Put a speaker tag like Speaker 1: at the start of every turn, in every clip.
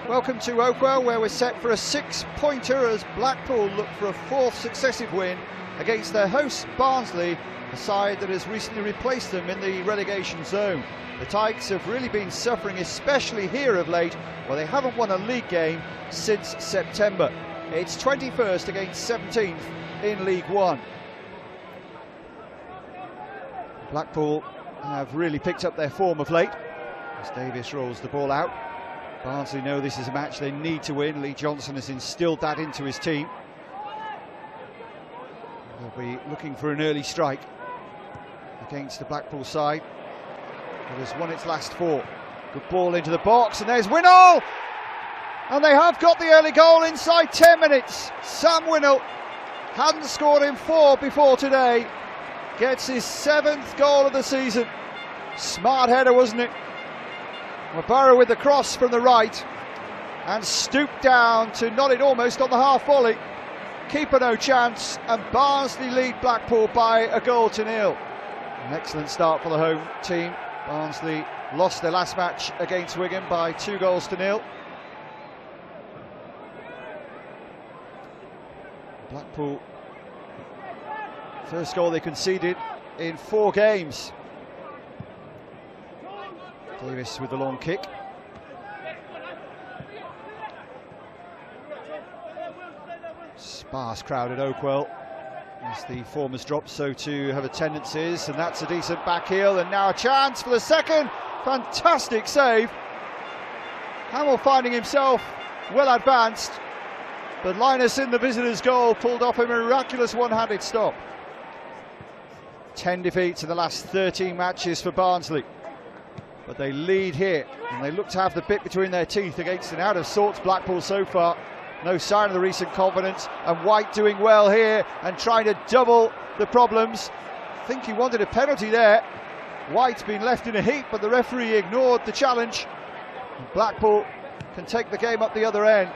Speaker 1: Welcome to Oakwell, where we're set for a 6-pointer as Blackpool look for a 4th successive win against their hosts Barnsley, a side that has recently replaced them in the relegation zone. The Tykes have really been suffering, especially here of late, where they haven't won a league game since September. It's 21st against 17th in League One. Blackpool have really picked up their form of late as Davis rolls the ball out. Barnsley know this is a match they need to win. Lee Johnson has instilled that into his team. They'll be looking for an early strike against the Blackpool side that has won its last 4. Good ball into the box, and there's Winnall! And they have got the early goal inside 10 minutes. Sam Winnall hadn't scored in 4 before today. Gets his 7th goal of the season. Smart header, wasn't it? Wabara with the cross from the right and stooped down to nod it almost on the half volley. Keeper no chance, and Barnsley lead Blackpool by a goal to 0. An excellent start for the home team. Barnsley lost their last match against Wigan by 2 goals to 0. Blackpool, first goal they conceded in 4 games. Davis with the long kick. Sparse crowd at Oakwell as the form has dropped, so too have attendances, and that's a decent back heel, and now a chance for the second. Fantastic save. Hamill finding himself well advanced, but Lyness in the visitors' goal pulled off a miraculous one-handed stop. 10 defeats in the last 13 matches for Barnsley, but they lead here, and they look to have the bit between their teeth against an out-of-sorts Blackpool so far. No sign of the recent confidence, and White doing well here and trying to double the problems. I think he wanted a penalty there. White's been left in a heap, but the referee ignored the challenge. Blackpool can take the game up the other end.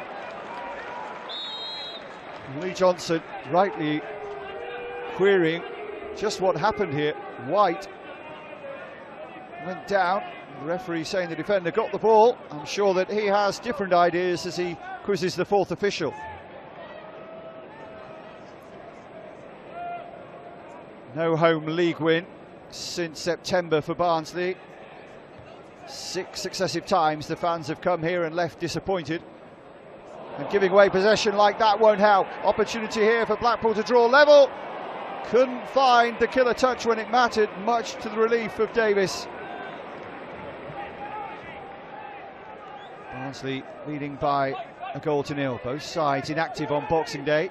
Speaker 1: Lee Johnson rightly querying just what happened here. White went down. The referee saying the defender got the ball. I'm sure that he has different ideas as he quizzes the 4th official. No home league win since September for Barnsley. 6 successive times the fans have come here and left disappointed. And giving away possession like that won't help. Opportunity here for Blackpool to draw level. Couldn't find the killer touch when it mattered, much to the relief of Davis. Barnsley leading by a goal to 0. Both sides inactive on Boxing Day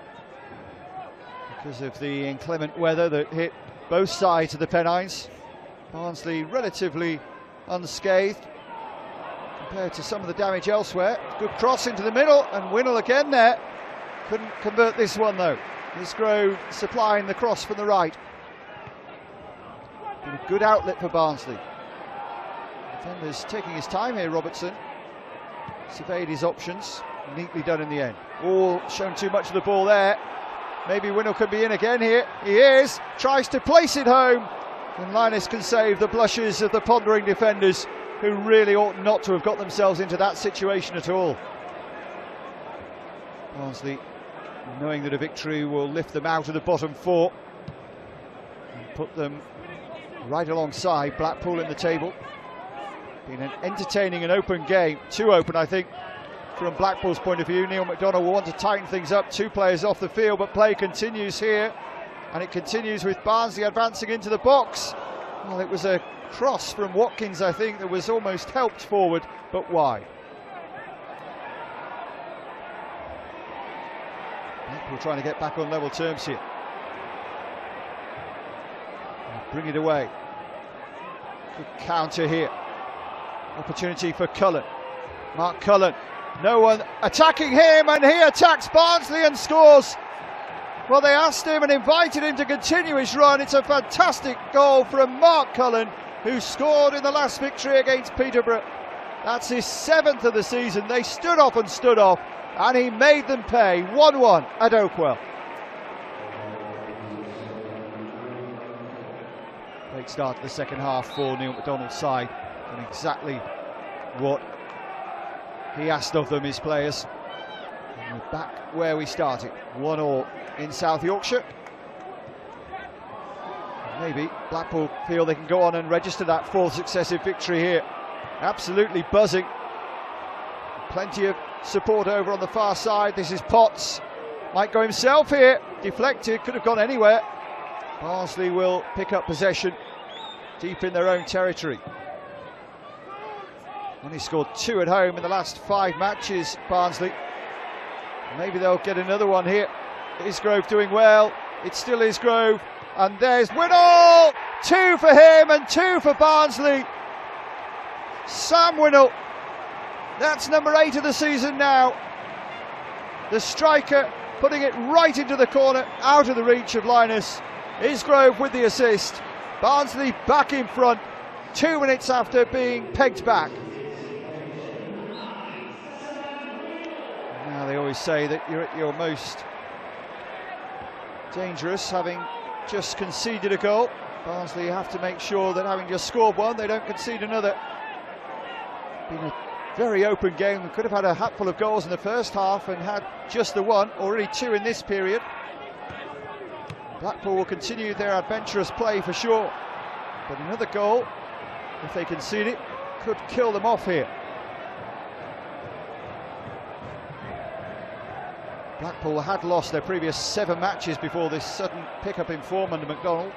Speaker 1: because of the inclement weather that hit both sides of the Pennines. Barnsley relatively unscathed compared to some of the damage elsewhere. Good cross into the middle, and Winnall again there. Couldn't convert this one though. Musgrove supplying the cross from the right. Been a good outlet for Barnsley. Defender's taking his time here, Robertson. Surveyed his options, neatly done in the end. Oh, shown too much of the ball there. Maybe Winnall could be in again here. He is, tries to place it home, and Lyness can save the blushes of the pondering defenders, who really ought not to have got themselves into that situation at all. Barnsley, knowing that a victory will lift them out of the bottom 4 and put them right alongside Blackpool in the table. Been an entertaining and open game, too open I think from Blackpool's point of view. Neil McDonough will want to tighten things up. 2 players off the field, but play continues here, and it continues with Barnsley advancing into the box. Well, it was a cross from Watkins I think that was almost helped forward, but wide. Blackpool trying to get back on level terms here. Bring it away. Good counter here. Opportunity for Cullen. Mark Cullen. No one attacking him, and he attacks Barnsley and scores. Well, they asked him and invited him to continue his run. It's a fantastic goal from Mark Cullen, who scored in the last victory against Peterborough. That's his 7th of the season. They stood off, and he made them pay. 1-1 at Oakwell. Great start to the second half for Neil McDonald's side, and exactly what he asked of them, his players. And we're back where we started, 1-1 in South Yorkshire. Maybe Blackpool feel they can go on and register that fourth successive victory here. Absolutely buzzing. Plenty of support over on the far side. This is Potts. Might go himself here. Deflected, could have gone anywhere. Barnsley will pick up possession deep in their own territory. Only scored 2 at home in the last 5 matches, Barnsley. Maybe they'll get another one here. Isgrove doing well. It's still Isgrove. And there's Winnall! 2 for him and 2 for Barnsley. Sam Winnall. That's number 8 of the season now. The striker putting it right into the corner, out of the reach of Lyness. Isgrove with the assist. Barnsley back in front, 2 minutes after being pegged back. Now they always say that you're at your most dangerous having just conceded a goal. Barnsley have to make sure that having just scored one, they don't concede another. Been a very open game. We could have had a hatful of goals in the first half and had just the one, already 2 in this period. Blackpool will continue their adventurous play for sure, but another goal, if they concede it, could kill them off here. Blackpool had lost their previous 7 matches before this sudden pick-up in form under McDonald.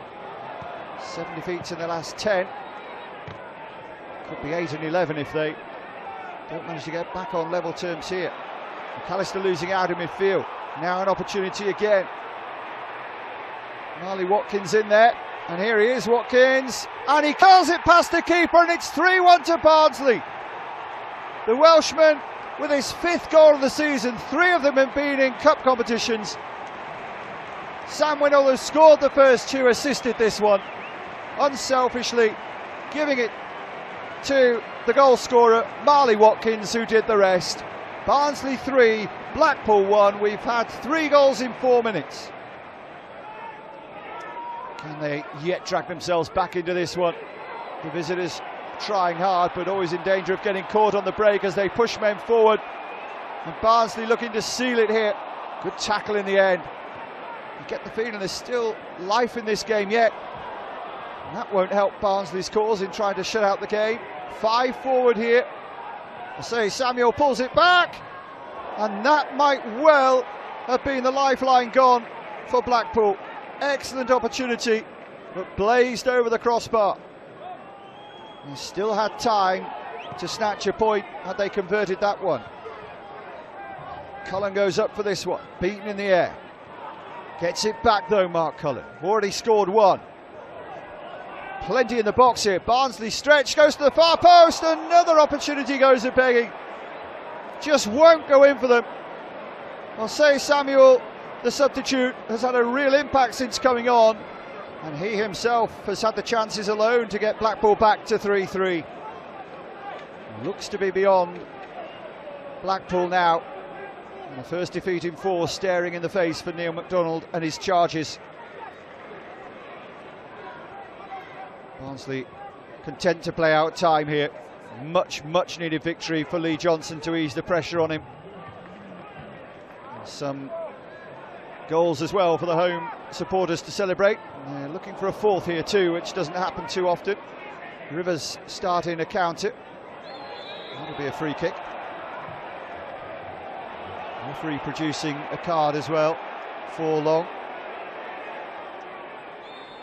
Speaker 1: 7 defeats in the last 10. Could be 8 and 11 if they don't manage to get back on level terms here. McAllister losing out in midfield. Now an opportunity again. Marley Watkins in there, and here he is, Watkins, and he curls it past the keeper, and it's 3-1 to Barnsley. The Welshman with his 5th goal of the season, 3 of them have been in cup competitions. Sam Winnall, who scored the first 2, assisted this one, unselfishly giving it to the goal scorer, Marley Watkins, who did the rest. Barnsley 3, Blackpool 1. We've had 3 goals in 4 minutes. Can they yet drag themselves back into this one? The visitors trying hard, but always in danger of getting caught on the break as they push men forward. And Barnsley looking to seal it here. Good tackle in the end. You get the feeling there's still life in this game yet. And that won't help Barnsley's cause in trying to shut out the game. 5 forward here. I say Samuel pulls it back, and that might well have been the lifeline gone for Blackpool. Excellent opportunity, but blazed over the crossbar. They still had time to snatch a point had they converted that one. Cullen goes up for this one, beaten in the air. Gets it back though, Mark Cullen. Already scored 1. Plenty in the box here. Barnsley stretch, goes to the far post. Another opportunity goes a begging. Just won't go in for them. I'll say Samuel, the substitute, has had a real impact since coming on, and he himself has had the chances alone to get Blackpool back to 3-3. Looks to be beyond Blackpool now. And the first defeat in 4 staring in the face for Neil MacDonald and his charges. Barnsley content to play out time here. Much needed victory for Lee Johnson to ease the pressure on him. And some goals as well for the home supporters to celebrate. They're looking for a 4th here too, which doesn't happen too often. Rivers starting to count it. That'll be a free kick. Referee producing a card as well for Long.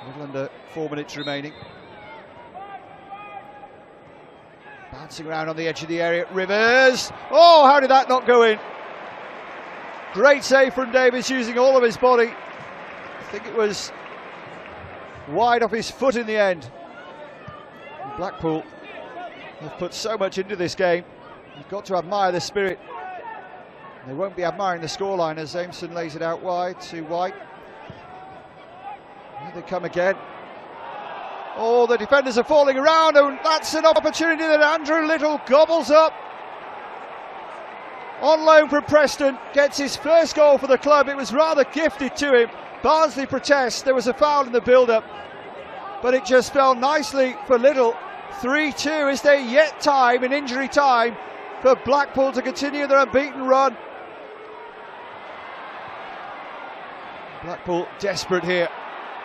Speaker 1: A little under 4 minutes remaining. Bouncing around on the edge of the area, Rivers. Oh, how did that not go in? Great save from Davis, using all of his body. I think it was wide off his foot in the end. And Blackpool have put so much into this game. You've got to admire the spirit. They won't be admiring the scoreline as Aimson lays it out wide to White. Here they come again. Oh, the defenders are falling around, and that's an opportunity that Andrew Little gobbles up. On loan from Preston, gets his first goal for the club. It was rather gifted to him. Barnsley protests, there was a foul in the build-up, but it just fell nicely for Little. 3-2, is there yet time in injury time for Blackpool to continue their unbeaten run. Blackpool desperate here.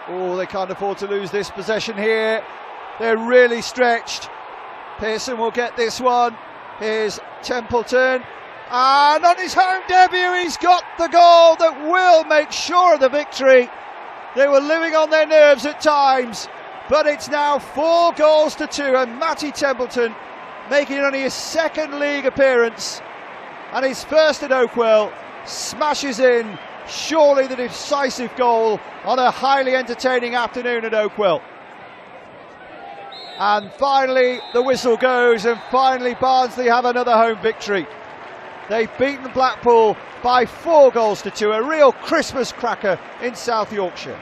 Speaker 1: Oh, they can't afford to lose this possession here. They're really stretched. Pearson will get this one. Here's Templeton. And on his home debut, he's got the goal that will make sure of the victory. They were living on their nerves at times, but it's now 4-2, and Matty Templeton making only his second league appearance and his first at Oakwell, smashes in surely the decisive goal on a highly entertaining afternoon at Oakwell. And finally the whistle goes, and finally Barnsley have another home victory. They've beaten Blackpool by 4-2, a real Christmas cracker in South Yorkshire.